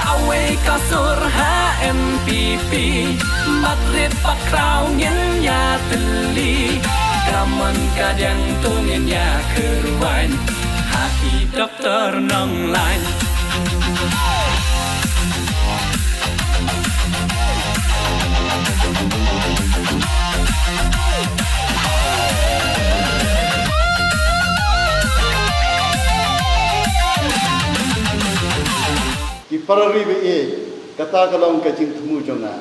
awe kasur HMPP Batrip pakrau ngenya teli Kaman kadang tungin ya keruan Hati dokter nong lain Di para ribe kata kalong kajing temu jonga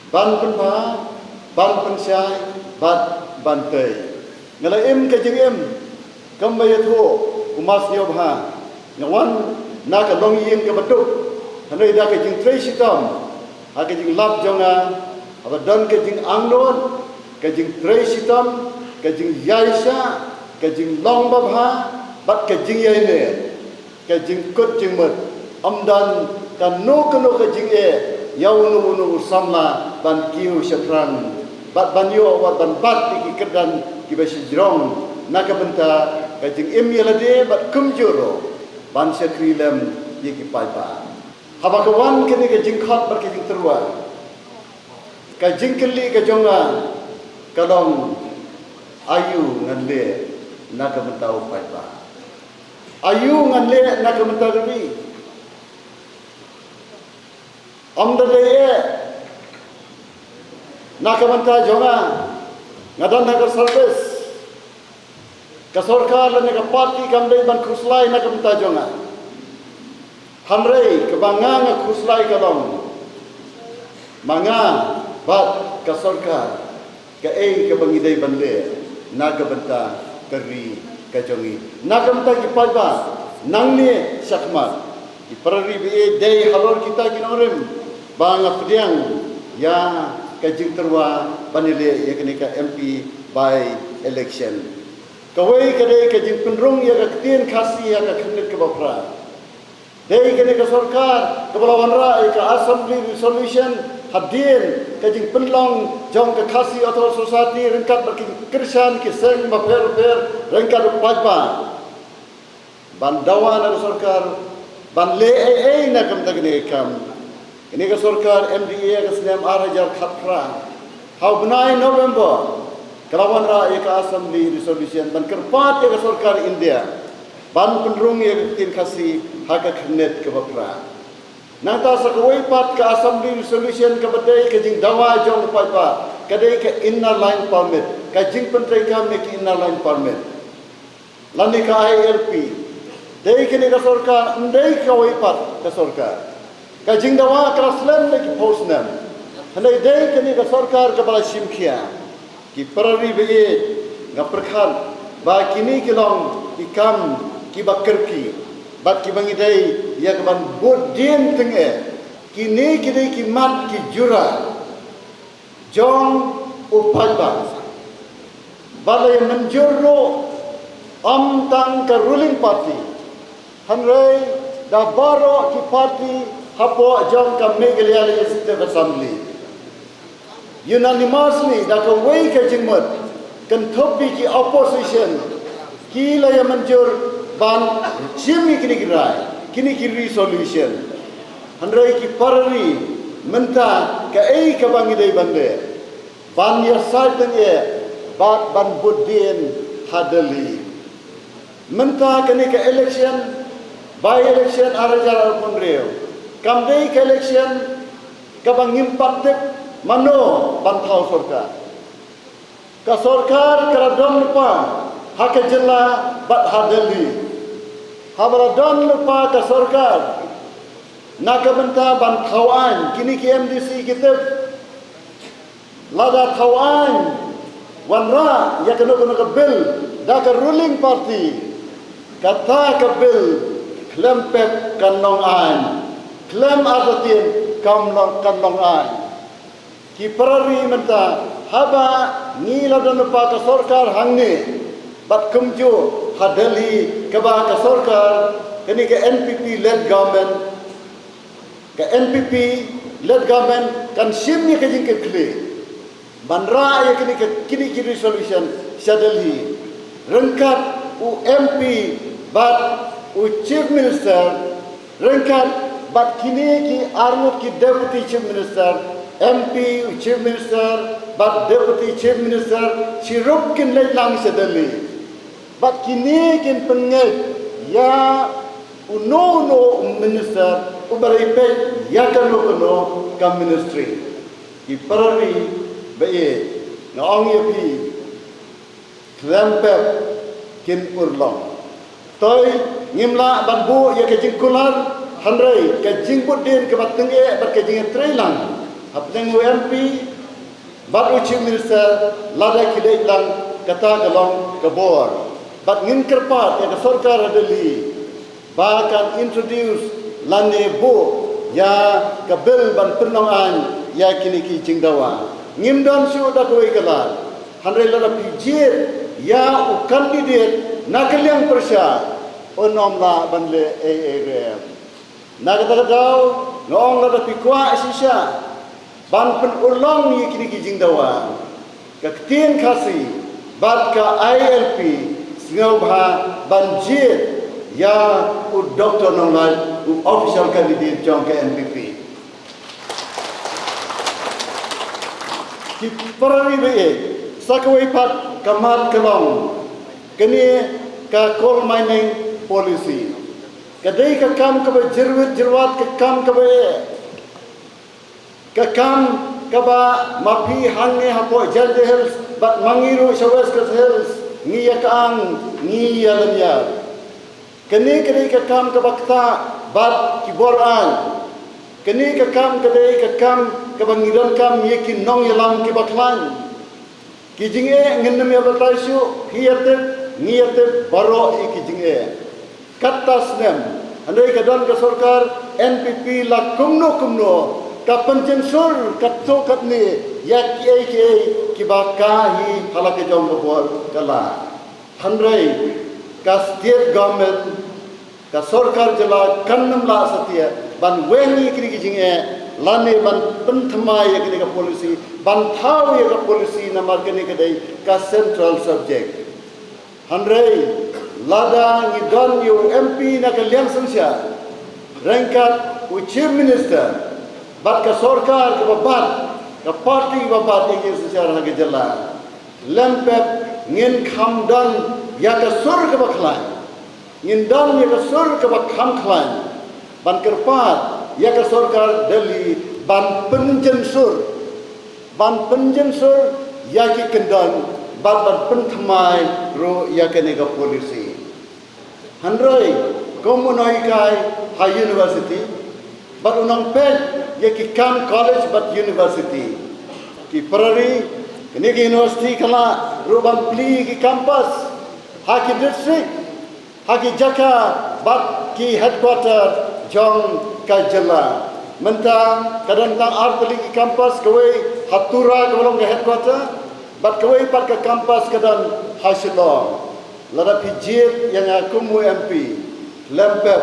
ban penpa ban pensyai bat bantai ngala kajing kambaya tho umas nyobha ngawan na kalong ying ke betuk hanai da kajing trei sitam ha kajing lap jonga abadan kajing angnon kajing trei sitam kajing yaisa kajing long babha bat kajing yaine kajing kot jing mat amdan kan no kajing yau nu samla ban kiu syafran bat banyo wat ban bat ki kedan ki basijrong naka benta kajing yalade bat kumjuro ban sekrilem ye ki paipa habakawan kini kajing khat bar kajing terwa kajing keli kajonga kalong ayu nganle naka benta paipa ayu nganle naka benta ri amdaleye nakamanta jonga ngadan nagar service ka sarkar la naga party kamdai ban khuslai nakamanta jonga hanrei ke banga khuslai kalong manga bat ka sarkar ka ke bangidai bande nagamanta kari ka jongi nakamanta ki paiba nangne sakmat di pararibi day halor kita ginorem banga pediang ya kajing terwa banile ya kenika MP by election kawai kadai kajing penrung ya ketien khasi ya khanet ke bapra dei kenika sarkar kebalawan ra ya assembly resolution hadin kajing penlong jong ke khasi atau society rengkat berking kersan ke seng maper rengkat pajpa bandawan ada sarkar ban le na kam tagne kam ini ke sarkar MDA ke snem arajar khatra how benai November kelawan ra ke assembly resolution ban kerpat ke sarkar India ban penrung ye tin khasi haka khnet ke bapra nata sakoi pat ke assembly resolution ke badai ke jing dawa jong paipa kadai ke inner line permit ka jing pentrai kam ne ke inner line permit lani ka ILP dei kini ka sarkar ndai ka waipat ka sarkar ka jingdawa kraslen lagi posnam handai dei kini ka sarkar ka bala simkhia ki parari be nga perkhan ba kini kilong ikam ki bakerki bat ki bangidai ya ka ban bodin tenge kini kidai ki mat ki jura jong upaiba balai menjuro tang ka ruling party hanrei da baro ki party hapo jong ka Meghalaya Legislative Assembly unanimously da ka wei ka jingmat kan thopi ki opposition ki la ya manjur ban chimi kini girai kini ki resolution hanrei ki parari menta ka ka bangidai bande ban ya saitan ban budin hadali menta kini ka election by election arajar pun reo kamdei ke election kabang impacted mano bantau sarkar ka sarkar karadon lupa hak jela bat hadali habaradon lupa ka sarkar nakabenta bantawan kini ki MDC kita lada tawan wanra ya kena ka bill da ka ruling party kata ka bill klem pep kanong an klem atatin kamlong kanong an ki parari menta haba ngila dan pa ka sarkar hangni bat kumju hadali ka ba ka sarkar kini ka NPP led government kan simnya ka jingke kle banra ya kini resolution sadalhi rengkat u MP bat u chief minister rengkat but kini ki armut ki deputy chief minister, MP chief minister, but deputy chief minister, sirup kin lek lang sedeli. But kini kin penget ya uno minister ubaripe ya kano ka ministry. Ki perari bae ngong ye pi klempep kin urlong. Toy ngimla banbu ya ke jingkular handrai ke jingbut din ke bateng bat ke jing trailang apeng MP bat chief minister lada kidai lang kata galong kabor bat ngin kerpat ya ke sarkar adeli bahkan introduce lane bo ya ke bil ban penongan ya kini ki jingdawa ngimdan su da koi kalar handrai lada pijir ya u candidate nakaliang persya onom la banle AARM nagadagadaw ngong la pikwa sisya ban pen urlong ni kini kijing dawa kaktin khasi bat ka ILP singaw bha banjir ya u Dr. Nonglai u official candidate jong ke NPP ki parari be sakawai pat kamat kelong kini ka coal mining policy kadai ka kam ka jirwat ka kam ka ba mapi hange hapo jalde hills bat mangiru shawes ka hills ngi yakang ngi yalamya kini kadai ka kam ka bakta bat kiboran kini ka kam kadai ka kam ka bangiran kam yekin nong yalam ki baklan kijinge nginnem ya bataisu hiyate ngiyate baro ikijinge katas nem andai kadan ka sarkar NPP la kumno ka penjensur katso katni yak ki bakahi halake jong bol kala handrai ka state government ka sarkar jala kannam la satia ban wengi kijinge lane ban penthmai ya ka policy ban thau ya ka policy namar kene kadai ka central subject handrai lada ngidon yu MP na kaliang sensya rangkat u chief minister bat ka sarkar ka babat ka party babat ingin secara hage jala lempep ngin khamdan ya ka sur ka baklan ngin dan ya ka sur ka bakham khlan ban kerpat ya ka sarkar Delhi ban penjensur ya ki kendan ban penthmai ro ya ka nega polisi handrai komunoi kai high university but unang pet ya ki kam college but university ki parari kini ki university kala ruban pli ki campus haki district haki jaka but ki headquarter jong ka jala mentang kadang tang arteli ki campus kawai hatura kawalong ke headquarter but kawai pat ke campus kadang hasilong lada pijit yang aku mu MP lempep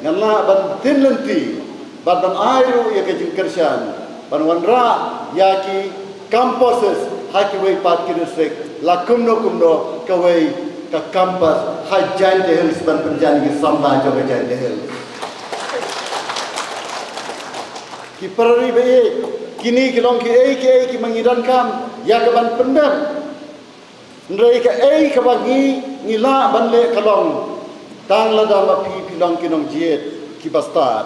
ngala ban tinlenti ban airu ya ke jingkersan ban wanra ya ki campuses haki wai pat ki district la kumno kawai ka campus hajan de hills ban penjani ki samla jo hajan de hills ki parari be kini kilong ki mangidan kam ya ke ban pendam ndrei ka ka bagi ngila banle kalong tang lada mapi pilong kinong jiet ki bastat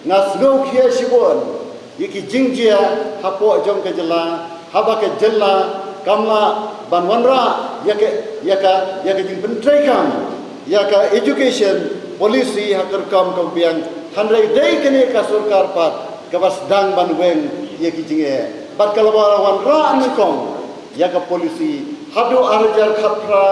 ngas go khia sibon yiki jingjia hapo jong ka jela haba ka jela kamla banwanra yaka jing pentrei kam yaka education policy hakar kam biang handrai dei kene ka sarkar pat ka basdang banweng yaki jinge bat kalawara wanra nikong yaka policy hadu arjar khapra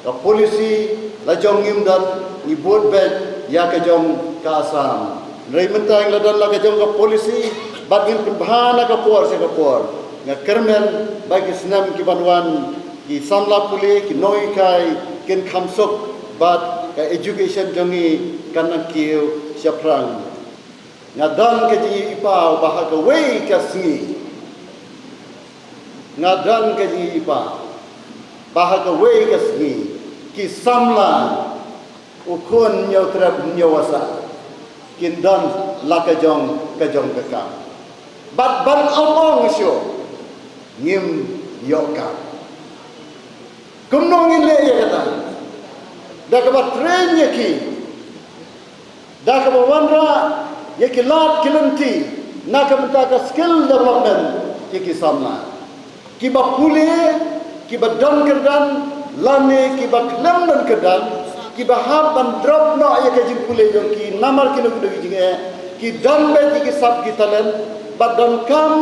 ka polisi lajong ngimdan ni board bed ya ka jong ka asam rei mentang ladan la ka jong ka polisi bagin penbhana ka por se ka por nga kermen bagi senam ki banwan ki samla puli ki noi kai ken khamsok bat ka education jongi kanang kiu siaprang nga dan ka ji ipa bah ka wei ka singi nga dan ka ji ipa bahaka wei kasni ki samla ukun nyau terap nyawasa kindan la ka jong ka bat ban ong syo ngim yo ka kumno ngin le ya kata da ka ba train ye ki da ka ba wanra ye ki lat kilenti na ka menta ka skill development ye ki samna ki ba pule ki ba dan kerdan lane ki ba klem dan kerdan ki ba hab ban drop no ye ka jing pule jong ki namar ki no ki jing ki dan be ki sab ki talen ba dan kam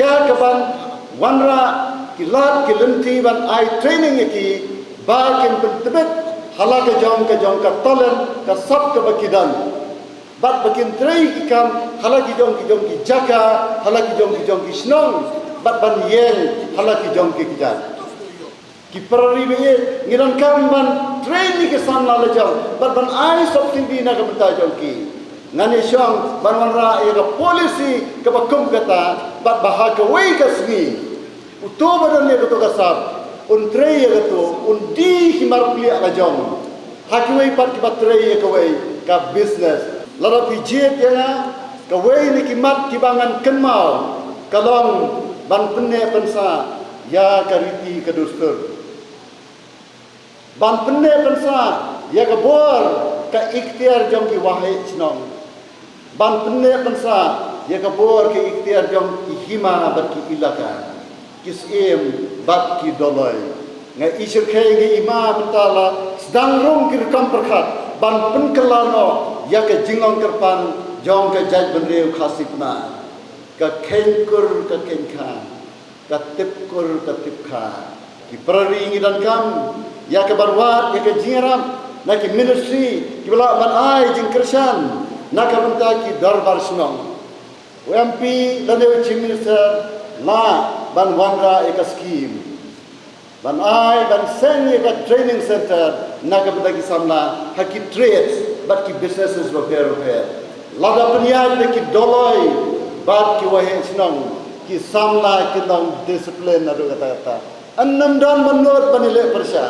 ya ka ban wanra ki lat ki lenti ban ai training ye ki ba kin tebet hala ka jong ka talen ka sab ka bakidan bat bakin trei ki kam hala ki jong ki jaka hala ki jong ki snong bat ban yen hala ki jong ki jat ki parari be ngiran kam ban trei ni ke samna le jong bat ban ai sob tin bi na ka bata jong ki ngani syong ban wanra ya ka polisi ka bakum kata bat bahag ka wei ka sngi uto badan ne to ka sab un trei ya to un di ki mar pli ka jong hakiwei pat ki bat trei ya ka wei ka business lara pijet ya ka wei ni kimat kibangan kenmal kalong ban penne pensa ya kariti ka dustur ban penne pensa ya ka bor ka ikhtiar jong ki wahai snong ban penne pensa ya ka bor ka ikhtiar jong ki hima bat ki ilaka kisem bat ki doloi ngai isir khay ngai ima betala sedang rong ki rekam perkhat ban penkelano ya ke jingong kerpan jong ke jaj benreu khasipna ka kenkur ka kenka ka tipkur ka tipkha ki prari ngidan kam ya ke barwat ya ke jingram na ki ministry ki bala ban ai jing kersan na ka benta ki darbar snong UMP lane chief minister la ban wanra ek scheme ban ai ban seng ek training center na ka benta ki samla haki trades but ki businesses repair lada peniat de ki doloi bat ki wahe snong ki samla ki dong discipline adu kata annam dan menur banile persya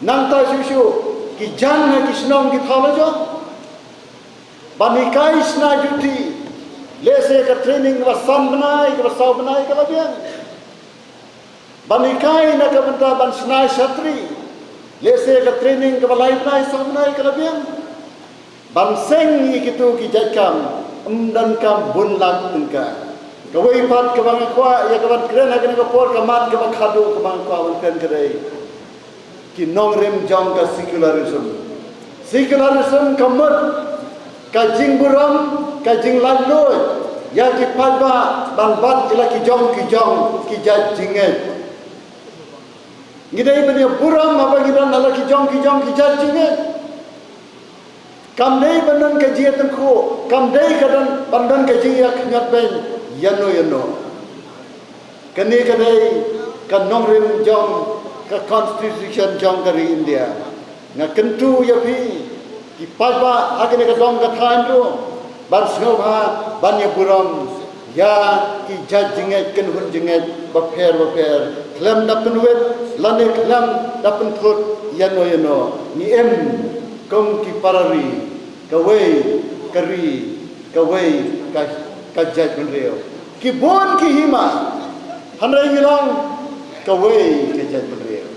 nang ta shu ki jan ha ki snong ki thala jo banikai sna juti lese ka training wa sam banai ka saw banai ka labian banikai na ka benta ban sna shatri lese ka training ka balai banai saw banai ka labian ban seng ikitu ki jakam dan kam bunlat tengka kawai pat ka bang kwa ya ka ban kren ha ka por ka mat ka bang khadu ka bang kwa ban kren kare ki nong rem jong ka secularism kamut ka jing buram ka jing landoi ya ki padba ban bat ila ki jong ki jaj jinget ngidai bani buram apa ngidan ala ki jong ki jaj jinget kam nei banan ka jia tengku kam dei kadan bandan ka jia knyat ben yano kani kadai ka nongrim jong ka constitution jong kari India na kentu ya pi ki padba agane ka dong ka than ro ban snobha ban ya buram ya ki jajinget ken hun jinget baper klam da penwet lane klam da penthut yano ni em kong ki parari kawai kari kawai ka jaj benreo ki bon ki hima hanrai ngilang kawai ka jaj benreo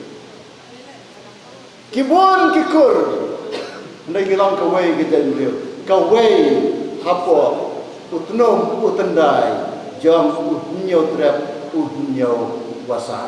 ki bon ki kur hanrai ngilang kawai ka jaj benreo kawai hapo utnom utendai jam uhnyo trap uhnyo wasa